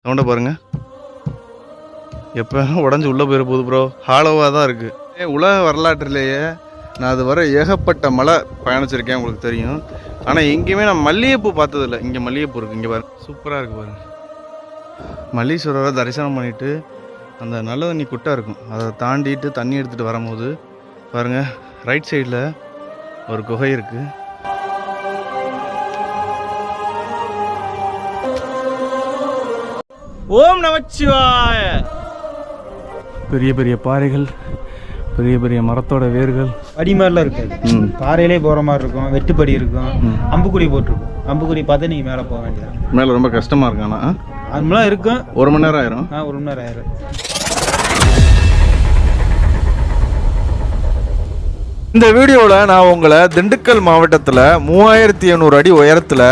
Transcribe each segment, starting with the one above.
சவுண்டை பாருங்கள், எப்போ உடஞ்சி உள்ளே போயிட போகுது ப்ரோ. ஹாலோவாக தான் இருக்குது. உலக வரலாற்றிலேயே நான் அது வர ஏகப்பட்ட மலை பயணிச்சிருக்கேன், உங்களுக்கு தெரியும். ஆனால் எங்கேயுமே நான் மல்லிகைப்பூ பார்த்ததில்ல. இங்கே மல்லிகைப்பூ இருக்குது, இங்கே பாருங்க, சூப்பராக இருக்குது பாருங்கள். மல்லீஸ்வரரை தரிசனம் பண்ணிவிட்டு அந்த நல்ல தண்ணி குட்டை இருக்கும், அதை தாண்டிட்டு தண்ணி எடுத்துகிட்டு வரும்போது பாருங்கள், ரைட் சைடில் ஒரு குகை இருக்குது. ஓம் நமச்சிவாய. பெரிய பெரிய பாறைகள், பெரிய பெரிய மரத்தோட வேர்கள், படி மாதிரிலாம் இருக்காது, பாறையிலே போகிற மாதிரி இருக்கும். வெட்டுப்படி இருக்கும், அம்புக்குடி போட்டிருக்கும். அம்புக்குடி பார்த்து நீங்கள் மேலே போக வேண்டியதான். மேலே ரொம்ப கஷ்டமாக இருக்கானா? அதுமெல்லாம் இருக்கும். 1 மணி நேரம் ஆயிரும். 1 மணி நேரம் ஆயிரும். இந்த வீடியோவில் நான் உங்களை திண்டுக்கல் மாவட்டத்தில் 3700 அடி உயரத்தில்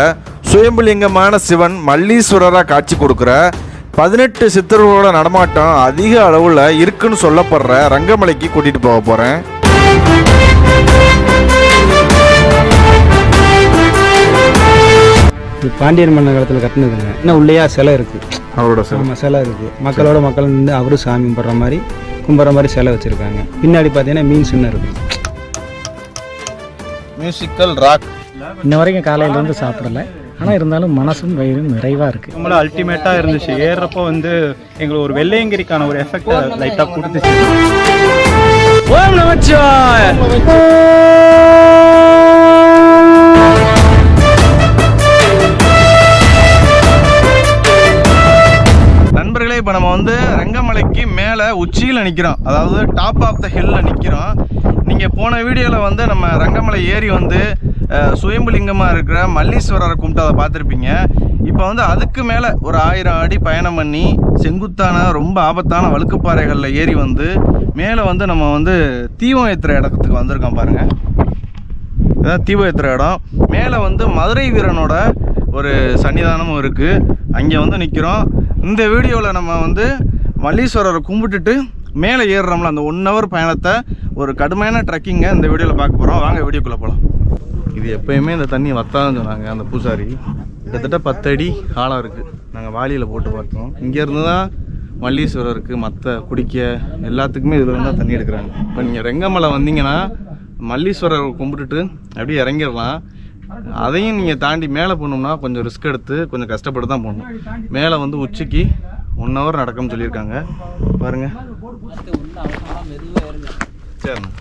சுயம்புலிங்கமான சிவன் மல்லீஸ்வரராக காட்சி கொடுக்குற 18 சித்தர்களோட நடமாட்டம் அதிக அளவில் இருக்குன்னு சொல்லப்படுற ரங்கமலைக்கு கூட்டிகிட்டு போக போகிறேன். இது பாண்டியன் மன்னர் காலத்தில் கட்டினதுங்க. இன்னும் உள்ளேயா சிலை இருக்குது, அவரோட சிலை. சிலை இருக்குது. மக்களோட மக்கள் நின்று அவரும் சாமி கும்பிட்ற மாதிரி கும்பிட்ற மாதிரி சிலை வச்சுருக்காங்க. பின்னாடி பார்த்தீங்கன்னா மீன் சின்ன இருக்குது. Musical rock. இன்ன வரைக்கும் காலையில் வந்து சாப்பிடல, ஆனால் இருந்தாலும் மனசும் வயிறும் நிறைவாக இருக்குது. நம்மள அல்டிமேட்டாக இருந்துச்சு. ஏறுறப்போ வந்து எங்களுக்கு ஒரு வெள்ளையங்கிரிக்கான ஒரு எஃபெக்ட் லைட்டாக கொடுத்துச்சு. ஓம் நமச்சிவாய. நண்பர்களே, இப்போ நம்ம வந்து ரங்கமலைக்கு மேலே உச்சியில் நிற்கிறோம், அதாவது டாப் ஆஃப் த ஹில்லில் நிற்கிறோம். நீங்கள் போன வீடியோவில் வந்து நம்ம ரங்கமலை ஏறி வந்து சுயம்புலிங்கமாக இருக்கிற மல்லீஸ்வரரை கும்பிட்டு அதை பார்த்துருப்பீங்க. இப்போ வந்து அதுக்கு மேலே ஒரு 1000 அடி பயணம் பண்ணி செங்குத்தான ரொம்ப ஆபத்தான வழுக்குப்பாறைகளில் ஏறி வந்து மேலே வந்து நம்ம வந்து தீபம் ஏற்றுற இடத்துக்கு வந்திருக்கோம் பாருங்கள். இதான் தீபம் ஏற்றுற இடம். மேலே வந்து மதுரை வீரனோட ஒரு சன்னிதானமும் இருக்குது, அங்கே வந்து நிற்கிறோம். இந்த வீடியோவில் நம்ம வந்து மல்லீஸ்வரரை கும்பிட்டுட்டு மேலே ஏறுறோம்ல, அந்த 1 ஹவர் பயணத்தை, ஒரு கடுமையான ட்ரெக்கிங்கை இந்த வீடியோவில் பார்க்க போகிறோம். வாங்க வீடியோக்குள்ளே போகலாம். இது எப்போயுமே இந்த தண்ணி வத்தாதுன்னு சொன்னாங்க அந்த பூசாரி. கிட்டத்தட்ட 10 அடி ஆழம் இருக்குது. நாங்கள் வாளியில் போட்டு பார்த்தோம். இங்கேருந்து தான் மல்லீஸ்வரருக்கு மற்ற குடிக்க எல்லாத்துக்குமே இதில் இருந்தால் தண்ணி எடுக்கிறாங்க. இப்போ நீங்கள் ரெங்கமலை வந்தீங்கன்னா மல்லீஸ்வரரை கும்பிட்டுட்டு அப்படியே இறங்கிடலாம். அதையும் நீங்கள் தாண்டி மேலே போகணும்னா கொஞ்சம் ரிஸ்க் எடுத்து கொஞ்சம் கஷ்டப்பட்டு தான் போகணும். மேலே வந்து உச்சிக்கு 1 ஹவர் நடக்கும்னு சொல்லியிருக்காங்க. பாருங்கள், சரிண்ணா.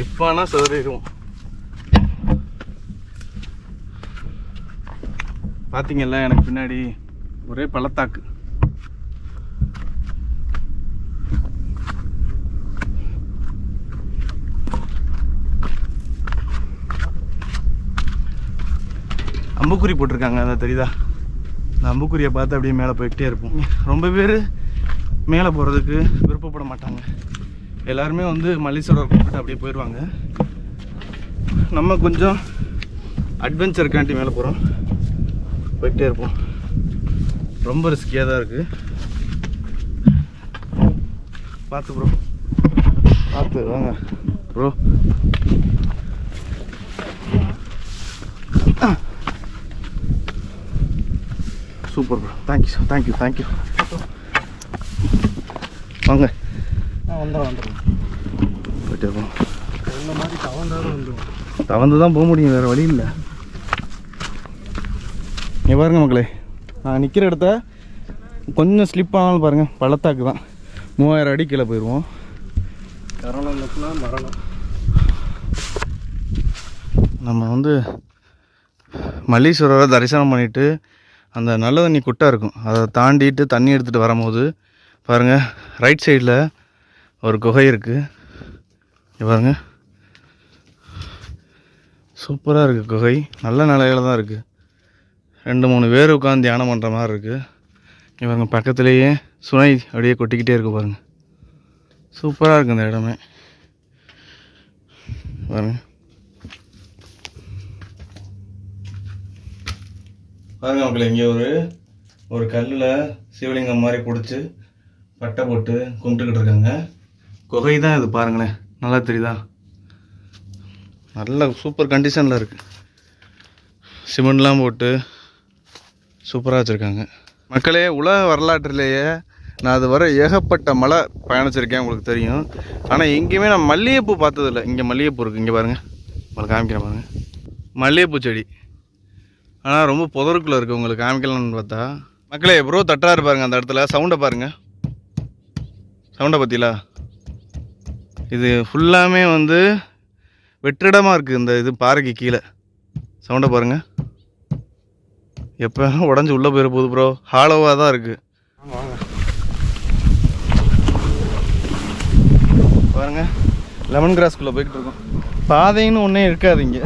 இப்பானா சதுரிடுவோம். பார்த்தீங்கல்ல, எனக்கு பின்னாடி ஒரே பள்ளத்தாக்கு. அம்புக்குறி போட்டிருக்காங்க, அதை தெரியுதா? இந்த அம்புக்குறியை பார்த்து அப்படியே மேலே போய்கிட்டே இருப்போம். ரொம்ப பேர் மேலே போகிறதுக்கு விருப்பப்பட மாட்டாங்க. எல்லாருமே வந்து மல்லீஸ்வரர் கூப்பிட்டு அப்படியே போயிடுவாங்க. நம்ம கொஞ்சம் அட்வென்ச்சருக்காண்டி மேலே போகிறோம், போய்கிட்டே இருப்போம். ரொம்ப ரிஸ்கியாக தான் இருக்குது. பார்த்து ப்ரோ, பார்த்து வாங்க bro. Super bro, thank you thank you thank you. வாங்க வந்துடும் போயிட்டே இருப்போம். தவந்து தான் போக முடியும், வேறு வழி இல்லை. இங்கே பாருங்கள் மக்களே, நான் நிற்கிற இடத்த கொஞ்சம் ஸ்லிப் ஆனாலும் பாருங்கள், பள்ளத்தாக்கு தான். 3000 அடி கீழே போயிடுவோம். மரணம். நம்ம வந்து மல்லீஸ்வரரை தரிசனம் பண்ணிவிட்டு அந்த நல்ல தண்ணி குட்டை இருக்கும், அதை தாண்டிட்டு தண்ணி எடுத்துகிட்டு வரும்போது பாருங்கள், ரைட் சைடில் ஒரு குகை இருக்குது. இங்கே பாருங்கள், சூப்பராக இருக்குது குகை. நல்ல நிலையில் தான் இருக்குது. 2-3 பேர் உட்காந்து தியானம் பண்ணுற மாதிரி இருக்குது. இங்கே பாருங்கள், பக்கத்துலேயே சுனை அப்படியே கொட்டிக்கிட்டே இருக்குது பாருங்கள். சூப்பராக இருக்குது இந்த இடமே பாருங்கள். பாருங்கள் மக்களே, இங்கே ஒரு கல்லில் சிவலிங்கம் மாதிரி பிடிச்சி பட்டை போட்டு கும்பிட்டுக்கிட்டு இருக்காங்க. குகை தான் இது பாருங்களேன், நல்லா தெரியுதா? நல்ல சூப்பர் கண்டிஷனில் இருக்குது. சிமெண்ட்லாம் போட்டு சூப்பராக வச்சுருக்காங்க. மக்களே, உலக வரலாற்றிலேயே நான் அது வர ஏகப்பட்ட மலை பயணிச்சிருக்கேன், உங்களுக்கு தெரியும். ஆனால் எங்கேயுமே நான் மல்லிகைப்பூ பார்த்ததில்ல. இங்கே மல்லிகைப்பூ இருக்குது, இங்கே பாருங்கள், உங்களுக்கு காமிக்கிறேன் பாருங்கள், மல்லிகைப்பூ செடி. ஆனால் ரொம்ப புதருக்குள்ளே இருக்குது, உங்களுக்கு காமிக்கலாம்னு பார்த்தா. மக்களே, ப்ரோ தட்டாரு பாருங்கள் அந்த இடத்துல, சவுண்டை பாருங்கள், சவுண்டை பற்றிலா. இது ஃபுல்லாமே வந்து வெற்றிடமாக இருக்குது இந்த இது பாறைக்கு கீழே. சவுண்டை பாருங்கள், எப்போ உடஞ்சி உள்ளே போயிட போகுது ப்ரோ, ஹாலோவாக தான் இருக்குது. பாருங்க, லெமன் கிராஸ்குள்ளே போய்கிட்டு இருக்கோம். பாதைன்னு ஒன்றே இருக்காது இங்கே.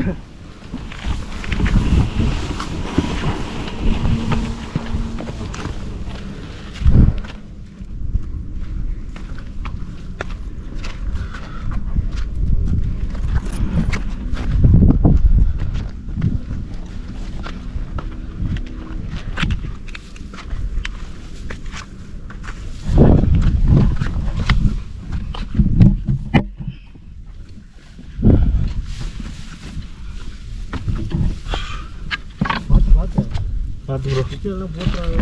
பார்த்து ப்ரோ, எல்லாம் போட்டுறாங்க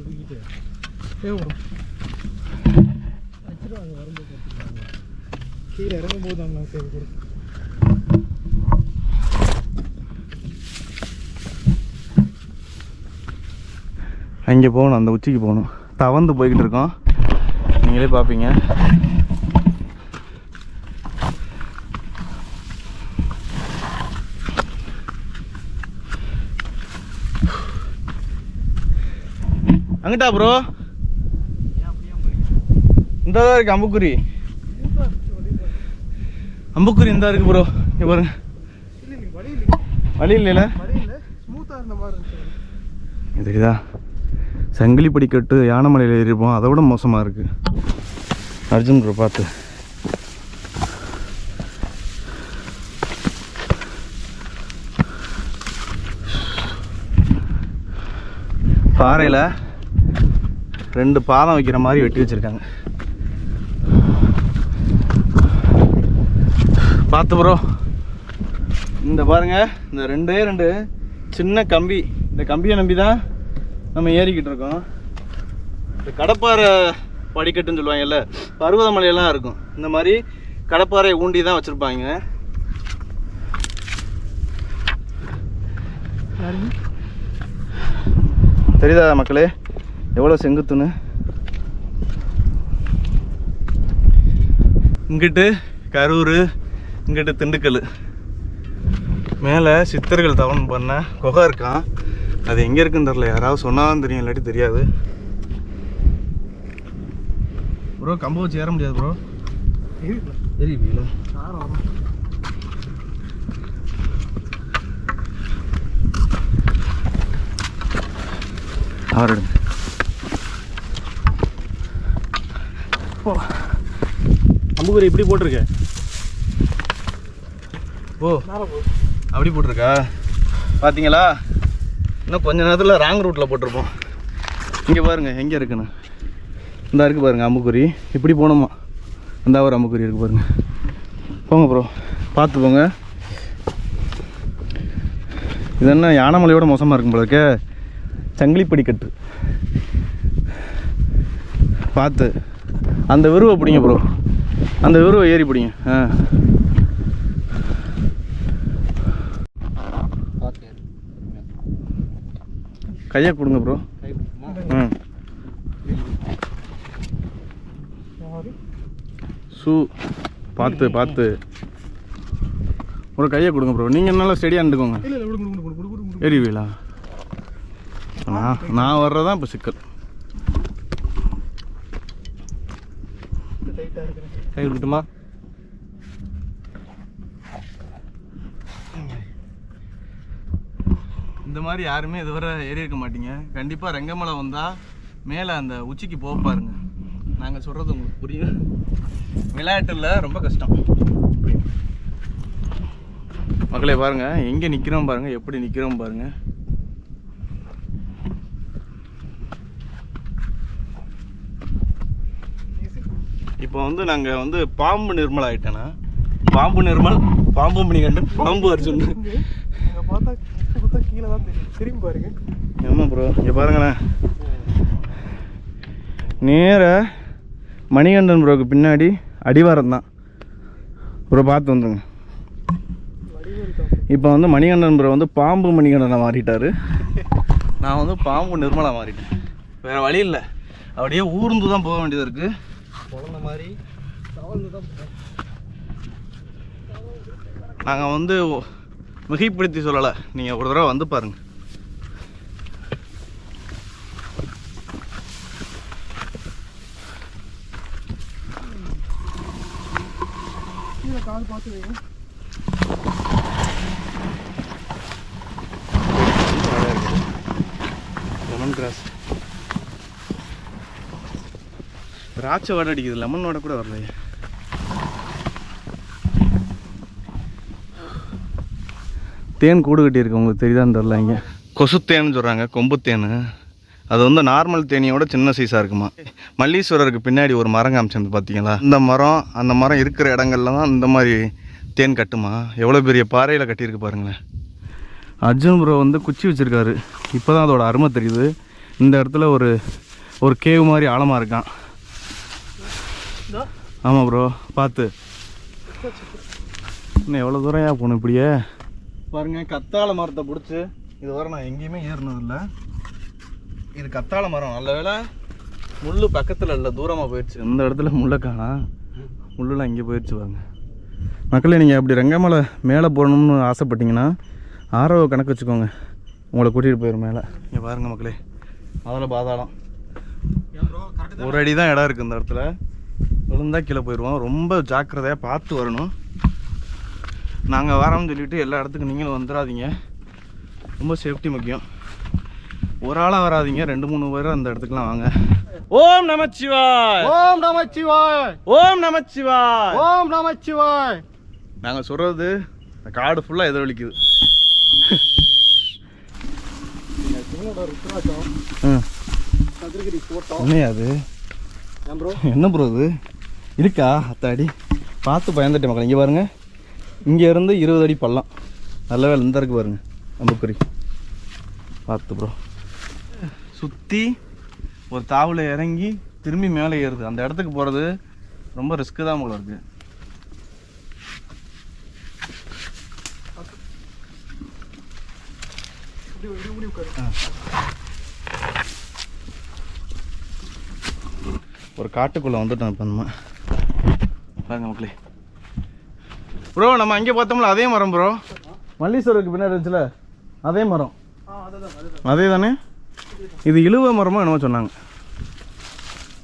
தூக்கிட்டு தேவைப்படும். வச்சுருவாங்க வரும்போது பார்த்துக்காங்க, கீழே இறங்கும் போது அவங்க தேவைப்படும். அங்கே போகணும், அந்த உச்சிக்கு போகணும். தவந்து போய்கிட்டு இருக்கோம், நீங்களே பார்ப்பீங்க. அங்கிட்டா ப்ரோ, இந்த தான் இருக்கு அம்புக்குறி. அம்புக்குறி இந்த இருக்கு ப்ரோ, இங்கே பாருங்க. வழி இல்லைல்ல, தெரியுதா? சங்கிலி படிக்கட்டு யானைமலையில் ஏறிப்போம், அதை விட மோசமாக இருக்கு. அர்ஜுன் ப்ரோ பார்த்து. பாறையில் 2 பாதம் வைக்கிற மாதிரி வெட்டி வச்சுருக்காங்க. பார்த்து ப்ரோ, இந்த பாருங்க, இந்த 2 சின்ன கம்பி, இந்த கம்பியை நம்பி தான் நம்ம ஏறிக்கிட்டு இருக்கோம். இந்த கடப்பாறை படிக்கட்டுன்னு சொல்லுவாங்கல்ல, பருவதமலையெல்லாம் இருக்கும், இந்த மாதிரி கடப்பாறை ஊண்டி தான் வச்சுருப்பாங்க. தெரியுதா மக்களே எவ்வளோ செங்குத்துன்னு? இங்கிட்டு கரூர், இங்கிட்டு திண்டுக்கல். மேலே சித்தர்கள் தவன் பண்ண குகை இருக்கான், அது எங்கே இருக்குன்னு தெரில, யாராவது சொன்னாலும் தெரியும், இல்லாட்டி தெரியாது. ப்ரோ கம்பை வச்சு ஏற முடியாது ப்ரோ, ஏறிப்பீங்களா? ஆறு அம்புக்குறி இப்படி போட்டிருக்க. ஓ அப்படி போட்டிருக்கா, பார்த்தீங்களா? இன்னும் கொஞ்ச நேரத்தில் ராங் ரூட்டில் போட்டிருப்போம். இங்கே பாருங்கள் எங்கே இருக்குன்னு, இந்த இருக்குது பாருங்கள் அம்புக்குறி. இப்படி போகணுமா, இந்த ஒரு அம்புக்குறி இருக்குது பாருங்கள். போங்க ப்ரோ, பார்த்து போங்க. இது என்ன யானைமலையோட மோசமாக இருக்கும் போல இருக்க, சங்கிலி படிக்கட்டு. பார்த்து அந்த விருவை பிடிங்க ப்ரோ, அந்த விருவை ஏறி பிடிங்க. கையை கொடுங்க ப்ரோ. ஷூ பார்த்து பார்த்து ஒரு கையை கொடுங்க ப்ரோ. நீங்கள் நல்லா ஸ்டெடியாக இருந்துக்கோங்க. ஏறிவீங்களா? நான் வர்றதான் இப்போ சிக்கல். கை கொடுக்கட்டுமா? இந்த மாதிரி யாருமே இதுவரை ஏறி இருக்க மாட்டீங்க. கண்டிப்பாக ரெங்கமலை வந்தால் மேலே அந்த உச்சிக்கு போக பாருங்க. நாங்கள் சொல்கிறது உங்களுக்கு புரியும். விளையாட்டில் ரொம்ப கஷ்டம். மக்களே பாருங்கள், எங்கே நிற்கிறோம் பாருங்கள், எப்படி நிற்கிறோம் பாருங்கள். இப்போ வந்து நாங்கள் வந்து பாம்பு நிர்மல் ஆகிட்டேண்ணா. பாம்பு நிர்மல், பாம்பு மணிகண்டன், பாம்பு அர்ஜுன். பார்த்தா கீழே தான் தெரியும், திரும்பி பாருங்க. ஆமாம் ப்ரோ, இங்கே பாருங்களேன். நேராக மணிகண்டன் ப்ரோக்கு பின்னாடி அடிவாரம் தான் ப்ரோ, பார்த்து வந்துருங்க. இப்போ வந்து மணிகண்டன் ப்ரோ வந்து பாம்பு மணிகண்டனை மாறிட்டார். நான் வந்து பாம்பு நிர்மலாக மாறிட்டேன். வேறு வழி இல்லை, அப்படியே ஊர்ந்து தான் போக வேண்டியது இருக்குது. குழந்த மாதிரி தவழ்ந்து தான் நாங்கள் வந்து மிகைப்படுத்தி சொல்லலை, நீங்கள் ஒரு தடவை வந்து பாருங்கள். கீழே கால் பார்த்து வைங்க. லெமன் கிராஸ் திராட்சை வாடை அடிக்குது, லெமன் வாடை கூட வரலையே. தேன் கூடு கட்டியிருக்கு, உங்களுக்கு தெரியுதான்னு தெரில. இங்கே கொசுத்தேன்னு சொல்கிறாங்க, கொம்புத்தேன். அது வந்து நார்மல் தேனியோட சின்ன சைஸாக இருக்குமா. மல்லீஸ்வரருக்கு பின்னாடி ஒரு மரம் காமிச்சிருந்து பார்த்தீங்களா, இந்த மரம் அந்த மரம் இருக்கிற இடங்கள்ல தான் இந்த மாதிரி தேன் கட்டுமா. எவ்வளோ பெரிய பாறையில் கட்டியிருக்கு பாருங்களேன். அர்ஜுன் ப்ரோ வந்து குச்சி வச்சுருக்காரு, இப்போ தான் அதோட அருமை தெரியுது. இந்த இடத்துல ஒரு கேவ் மாதிரி ஆழமாக இருக்கான். ஆமாம் ப்ரோ, பார்த்து இன்னும் எவ்வளோ தூரம் போகணும் இப்படியே பாருங்க. கத்தாழை மரத்தை பிடிச்சி இது வரை நான் எங்கேயுமே ஏறினதில்லை. இது கத்தாழை மரம், நல்ல வேளை முள் பக்கத்தில் இல்லை, தூரமாக போயிடுச்சு. இந்த இடத்துல முள்ளை காணா, முள்ளெலாம் இங்கே போயிடுச்சு பாருங்க. மக்களே, நீங்கள் அப்படி ரெங்கமலை மேலே போகணும்னு ஆசைப்பட்டீங்கன்னா ஆரோ கணக்கு வச்சுக்கோங்க, உங்களை கூட்டிகிட்டு போயிடும் மேலே. இங்கே பாருங்கள் மக்களே, அதில் பாதாளம் ஒரு அடி தான் இடம் இருக்குது. இந்த இடத்துல விழுந்தா கீழே போயிடுவோம். ரொம்ப ஜாக்கிரதையாக பார்த்து வரணும். நாங்கள் வரோம்னு சொல்லிவிட்டு எல்லா இடத்துக்கும் நீங்களும் வந்துடாதீங்க, ரொம்ப சேஃப்டி முக்கியம். ஒரு ஆளாக வராதிங்க, 2-3 பேர் அந்த இடத்துக்குலாம் வாங்க. ஓம் நமச்சிவாய், ஓம் நமச்சிவாய், ஓம் நமச்சிவாய், ஓம் நமச்சிவாய். நாங்கள் சொல்கிறது காடு ஃபுல்லாக எதிரொலிக்குது. கதிரகிரி போட்டோம். உண்மையா அது? ப்ரோ என்ன ப்ரோ இது இருக்கா? அத்தாடி பார்த்து பயந்துட்டேன் மக்கள். இங்கே பாருங்க, இங்கேருந்து 20 அடி பள்ளம். நல்ல வேலை இந்த இருக்கு பாருங்க அம்புக்குறி. பார்த்து ப்ரோ, சுற்றி ஒரு தாவில் இறங்கி திரும்பி மேலே ஏறுது. அந்த இடத்துக்கு போகிறது ரொம்ப ரிஸ்க்கு தான் போல இருக்குது. ஒரு காட்டுக்குள்ளே வந்துட்டோம் இப்போ நம்ம. பாருங்க மக்களே ப்ரோ, நம்ம அங்கே பார்த்தோம்ல அதே மரம் ப்ரோ, மல்லீஸ்வரருக்கு பின்னாடி இருந்துச்சுல அதே மரம். அதே தானே இது? இழுவ மரமாக என்னமோ சொன்னாங்க.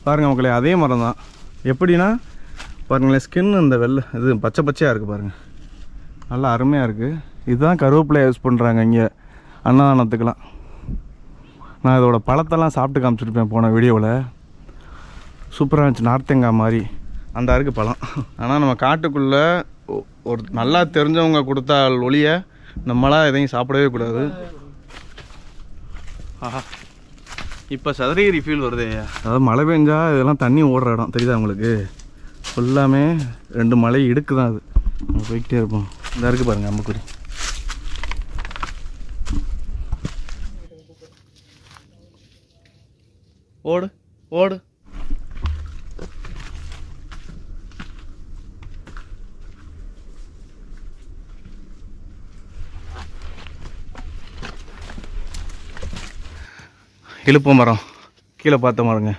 பாருங்கள் மக்களே, அதே மரம் தான். எப்படின்னா பாருங்களேன், ஸ்கின் இந்த வெள்ளை இது பச்சை பச்சையாக இருக்குது பாருங்கள், நல்லா அருமையாக இருக்குது. இதுதான் கருவேப்பிலை யூஸ் பண்ணுறாங்க இங்கே அன்னதானத்துக்கெலாம். நான் இதோட பழத்தெல்லாம் சாப்பிட்டு காமிச்சிருப்பேன் போன வீடியோவில். சூப்பராக இருந்துச்சு, நார்த்தங்காய் மாதிரி அந்த அருக்கு பழம். ஆனால் நம்ம காட்டுக்குள்ளே ஒரு நல்லா தெரிஞ்சவங்க கொடுத்தா ஒளிய நம்மளாம் எதையும் சாப்பிடவே கூடாது. ஆஹா, இப்போ சதுரகிரி ஃபீல் வருதே. அதாவது மழை பெஞ்சா இதெல்லாம் தண்ணி ஓடுற இடம் தெரியுதா உங்களுக்கு? ஃபுல்லாமே 2 மலை இடுக்கு தான் அது. நம்ம போய்கிட்டே இருப்போம். இந்த இருக்குது பாருங்கள் அம்புக்குறி. ஓடு ஓடு. இழுப்பு மரம் கீழே பார்த்த மரங்க,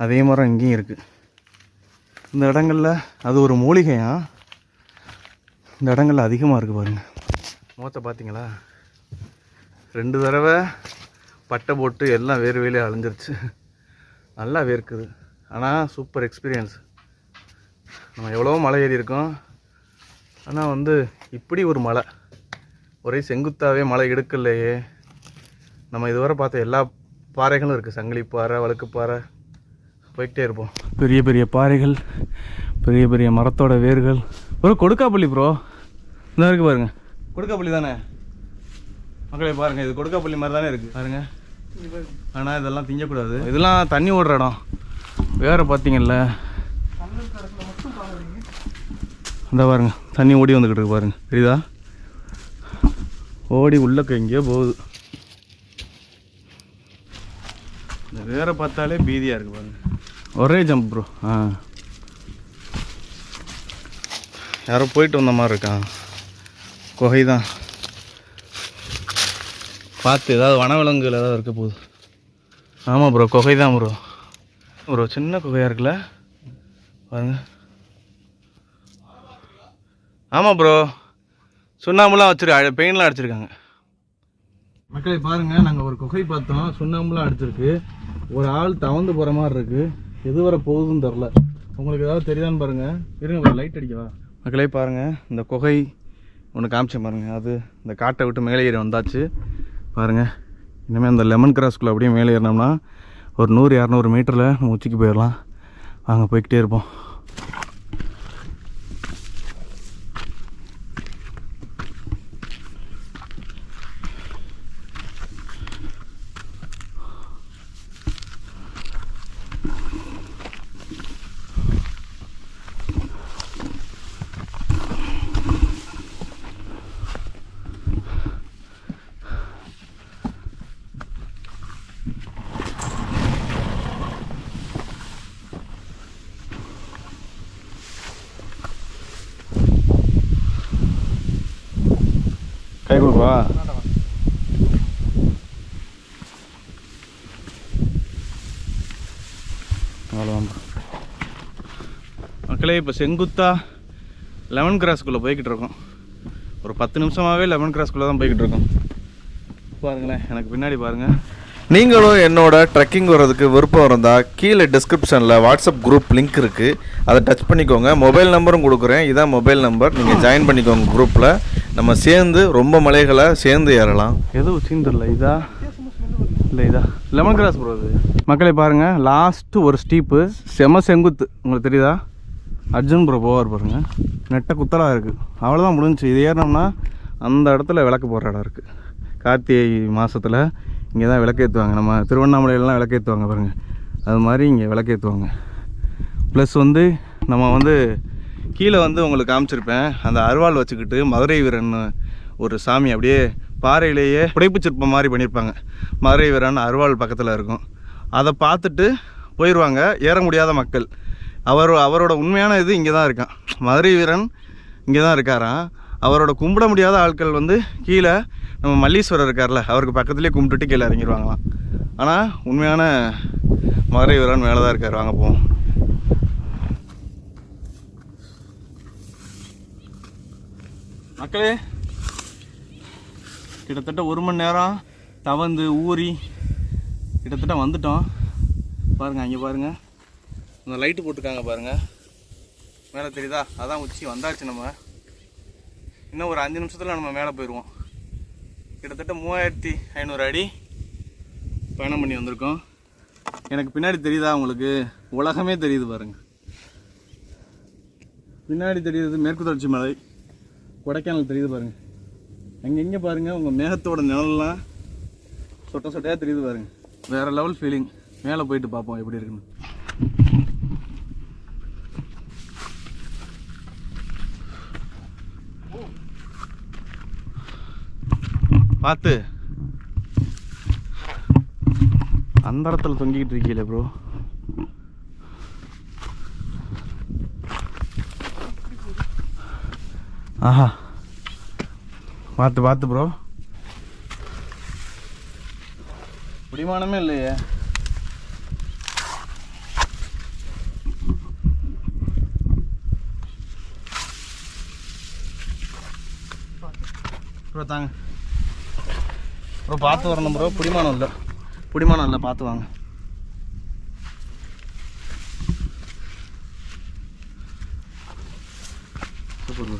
அதே மரம் இங்கேயும் இருக்குது. இந்த இடங்களில் அது ஒரு மூலிகையா, இந்த இடங்களில் அதிகமாக இருக்குது பாருங்கள். முகத்தை பார்த்தீங்களா? 2 தடவை பட்டை போட்டு எல்லாம் வேறு வேலையாக அழிஞ்சிருச்சு. நல்லா வேர்க்குது, ஆனால் சூப்பர் எக்ஸ்பீரியன்ஸ். நம்ம எவ்வளோ மலை ஏறி இருக்கோம், ஆனால் வந்து இப்படி ஒரு மலை ஒரே செங்குத்தாகவே மலை எடுக்கலையே. நம்ம இதுவரை பார்த்த எல்லா பாறைகளும் இருக்குது, சங்கிலி பாறை, வழுக்குப்பாறை, போய்கிட்டே இருப்போம். பெரிய பெரிய பாறைகள், பெரிய பெரிய மரத்தோட வேர்கள். ஒரு கொடுக்காப்பள்ளி ப்ரோ, இந்த இருக்குது பாருங்க. கொடுக்காப்பள்ளி தானே மக்களே? பாருங்கள், இது கொடுக்காப்பள்ளி மாதிரி தானே இருக்குது பாருங்க. ஆனால் இதெல்லாம் திங்கக்கூடாது, இதெல்லாம் தண்ணி ஓடுற இடம். வேறு பார்த்தீங்கல்ல இந்த பாருங்க தண்ணி ஓடி வந்துக்கிட்டு இருக்கு பாருங்க, தெரியுதா? ஓடி உள்ளக்க எங்கேயோ போகுது. இந்த வேற பார்த்தாலே பீதியாக இருக்குது பாருங்க. ஒரே ஜம்ப் ப்ரோ. யாரோ போயிட்டு வந்த மாதிரி இருக்கான். குகை தான், பார்த்து ஏதாவது வனவிலங்குகள் ஏதாவது இருக்க போகுது. ஆமாம் ப்ரோ, குகை தான் ப்ரோ. ப்ரோ சின்ன குகையாக இருக்குல்ல பாருங்க. ஆமாம் ப்ரோ, சுண்ணாம்புலாம் பெயின்லாம் அடிச்சிருக்காங்க. மக்களே பாருங்கள், நாங்கள் ஒரு குகை பார்த்தோம், சுண்ணாம்புலாம் அடிச்சிருக்கு. ஒரு ஆள் தவந்து போகிற மாதிரி இருக்குது. எது வரை போகுதுன்னு தெரில. உங்களுக்கு ஏதாவது தெரியுதான்னு பாருங்கள். இருங்க ப்ரோ, லைட் அடிக்கவா? மக்களே பாருங்கள், இந்த குகை ஒன்று காமிச்சேன் பாருங்கள். அது இந்த காட்டை விட்டு மேலே ஏறி வந்தாச்சு பாருங்கள். இனிமேல் அந்த லெமன் கிராஸ்குள்ளே அப்படியே மேலே ஏறினோம்னா ஒரு 100-200 மீட்டரில் நம்ம உச்சிக்கு போயிடலாம். வாங்க போய்கிட்டே இருப்போம். கை கொடுப்பா. மக்களே இப்போ செங்குத்தா லெமன் கிராஸ்குள்ளே போய்கிட்டு இருக்கோம். ஒரு 10 நிமிஷமாகவே லெமன் கிராஸ்குள்ளே தான் போய்கிட்டு இருக்கோம். பாருங்களேன், எனக்கு பின்னாடி பாருங்கள். நீங்களும் என்னோட ட்ரெக்கிங் வர்றதுக்கு விருப்பம் இருந்தால் கீழே டிஸ்கிரிப்ஷனில் வாட்ஸ்அப் குரூப் லிங்க் இருக்குது, அதை டச் பண்ணிக்கோங்க. மொபைல் நம்பரும் கொடுக்குறேன், இதான் மொபைல் நம்பர். நீங்கள் ஜாயின் பண்ணிக்கோங்க குரூப்பில். நம்ம சேர்ந்து ரொம்ப மலைகளை சேர்ந்து ஏறலாம். எதுவும் உச்சின்னு தெரியல. இதா இல்லை, இதா லெமன் கிராஸ் போகிறது. மக்களே பாருங்கள், லாஸ்ட்டு ஒரு ஸ்டீப்பு செம செங்குத்து. உங்களுக்கு தெரியுதா? அர்ஜுன் ப்ரோ போவார் பாருங்கள். நெட்டை குத்தலாக இருக்குது. அவ்வளோதான், முடிஞ்சிச்சு. இது ஏறினோம்னா அந்த இடத்துல விளக்கு போடுற இடம் இருக்குது. கார்த்திகை மாதத்தில் இங்கே தான் விளக்கேற்றுவாங்க. நம்ம திருவண்ணாமலையிலலாம் விளக்கேற்றுவாங்க பாருங்கள், அது மாதிரி இங்கே விளக்கேற்றுவாங்க. ப்ளஸ் வந்து நம்ம வந்து கீழே வந்து உங்களுக்கு காமிச்சிருப்பேன், அந்த அருவாள் வச்சுக்கிட்டு மதுரை வீரன் ஒரு சாமி அப்படியே பாறையிலேயே புடைப்பு சிற்பம் மாதிரி பண்ணியிருப்பாங்க. மதுரை வீரன் அருவாள் பக்கத்தில் இருக்கும். அதை பார்த்துட்டு போயிடுவாங்க ஏற முடியாத மக்கள். அவரோட உண்மையான இது இங்கே தான் இருக்கான். மதுரை வீரன் இங்கே தான் இருக்காராம். அவரோட கும்பிட முடியாத ஆட்கள் வந்து கீழே நம்ம மல்லீஸ்வரர் இருக்கார்ல, அவருக்கு பக்கத்துலேயே கும்பிட்டுட்டு கீழே இறங்கிடுவாங்களாம். ஆனால் உண்மையான மதுரை வீரன் மேலே தான் இருக்கார். வாங்க போவோம். மக்களே கிட்டத்தட்ட 1 மணி நேரம் தவந்து ஊறி கிட்டத்தட்ட வந்துட்டோம். பாருங்கள், அங்கே பாருங்கள், அந்த லைட்டு போட்டிருக்காங்க பாருங்கள், மேலே தெரியுதா? அதான் உச்சி வந்தாச்சு. நம்ம இன்னும் ஒரு 5 நிமிஷத்தில் நம்ம மேலே போயிடுவோம். கிட்டத்தட்ட 3500 அடி பயணம் பண்ணி வந்திருக்கோம். எனக்கு பின்னாடி தெரியுதா உங்களுக்கு? உலகமே தெரியுது பாருங்கள். பின்னாடி தெரியுது மேற்கு தொடர்ச்சி மலை, கொடைக்கானல் தெரியுது பாருங்கள். அங்கே பாருங்கள், உங்கள் மேகத்தோட நிழல்லாம் சொட்ட சொட்டையாக தெரியுது பாருங்கள். வேறு லெவல் ஃபீலிங். மேலே போயிட்டு பார்ப்போம் எப்படி இருக்குன்னு. பார்த்து அந்த இடத்துல தொங்கிக்கிட்டு இருக்கீங்களே ப்ரோ. ஆஹா, பார்த்து ப்ரோ, பிடிமானமே இல்லையே. ப்ரோ தாங்க ப்ரோ, பார்த்து வரணும் ப்ரோ. பிடிமானம் இல்லை, பார்த்து வாங்க. சூப்பர் ப்ரோ,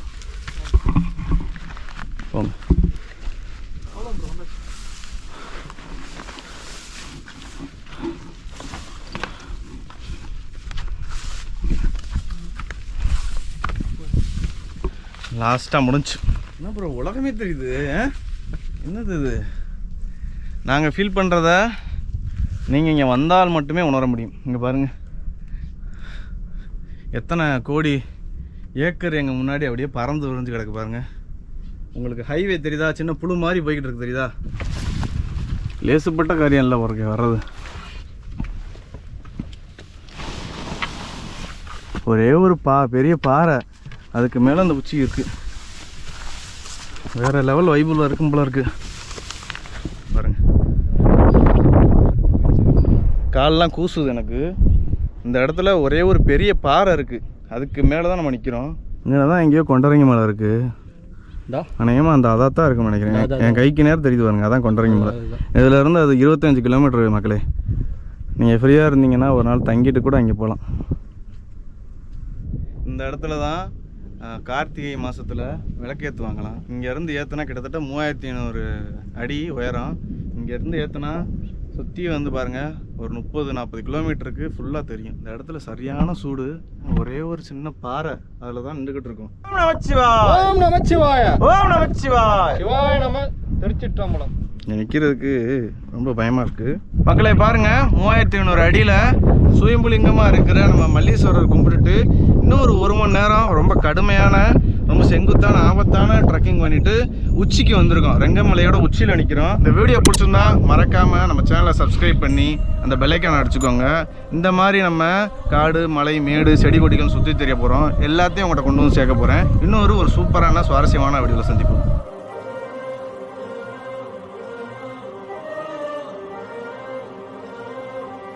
போங்க. லாஸ்ட்டாக முடிஞ்சு. என்ன ப்ரோ, உலகமே தெரியுது. என்னது இது? நாங்கள் ஃபீல் பண்ணுறத நீங்கள் இங்கே வந்தால் மட்டுமே உணர முடியும். இங்கே பாருங்கள், எத்தனை கோடி ஏக்கர் எங்கள் முன்னாடி அப்படியே பறந்து விரிஞ்சு கிடக்கு பாருங்க. உங்களுக்கு ஹைவே தெரியுதா? சின்ன புழு மாதிரி போய்கிட்டு இருக்கு தெரியுதா? லேசுப்பட்ட காரியம் இல்லை பாருங்க வர்றது. ஒரே ஒரு பெரிய பாறை, அதுக்கு மேலே அந்த உச்சி இருக்குது. வேறு லெவல் வைபுல இருக்கும் போல இருக்குது பாருங்க. காலெலாம் கூசுது எனக்கு. இந்த இடத்துல ஒரே ஒரு பெரிய பாறை இருக்குது, அதுக்கு மேலே தான் நம்ம நிற்கிறோம். இங்கே தான் எங்கேயோ கொண்டரங்கி மலை இருக்குது. அநேகமாக அந்த அதான் இருக்குன்னு நினைக்கிறேன். என் கைக்கு நேரம் தெரியுது பாருங்க, அதான் கொண்டரங்கி மலை. இதிலேருந்து அது 25 கிலோமீட்டர் மக்களே. நீங்கள் ஃப்ரீயாக இருந்தீங்கன்னா ஒரு நாள் தங்கிட்டு கூட அங்கே போகலாம். இந்த இடத்துல தான் கார்த்திகை மாதத்தில் விளக்கேற்றுவாங்களாம். இங்கேருந்து ஏற்றுனா கிட்டத்தட்ட 3500 அடி உயரம். இங்கேருந்து ஏற்றுனா சுற்றி வந்து பாருங்கள் ஒரு 30-40 கிலோமீட்டருக்கு ஃபுல்லாக தெரியும். இந்த இடத்துல சரியான சூடு. ஒரே ஒரு சின்ன பாறை, அதில் தான் நின்றுக்கிட்டு இருக்கோம். ஓம் நமச்சிவாய, ஓம் நமச்சிவாய, ஓம் நமச்சிவாய, சிவாய நம. திருச்சிற்றம்பலம். நிற்கிறதுக்கு ரொம்ப பயமாக இருக்குது மக்களே. பாருங்கள் 3500 அடியில் சுயம்புலிங்கமாக இருக்கிற நம்ம மல்லீஸ்வரர் கும்பிட்டுட்டு இன்னும் ஒரு மணி நேரம் ரொம்ப கடுமையான ரொம்ப செங்குத்தான ஆபத்தான ட்ரெக்கிங் பண்ணிவிட்டு உச்சிக்கு வந்திருக்கோம். ரெங்கமலையோட உச்சியில் நிற்கிறோம். இந்த வீடியோ பிடிச்சிருந்தா மறக்காமல் நம்ம சேனலை சப்ஸ்கிரைப் பண்ணி அந்த பெல்லைக்கான அடிச்சுக்கோங்க. இந்த மாதிரி நம்ம காடு மலை மேடு செடி கொடிகள் சுற்றி தெரிய போகிறோம். எல்லாத்தையும் உங்கள்கிட்ட கொண்டு வந்து சேர்க்க போகிறேன். இன்னொரு சூப்பரான சுவாரஸ்யமான வீடியோவில் சந்திப்போம்.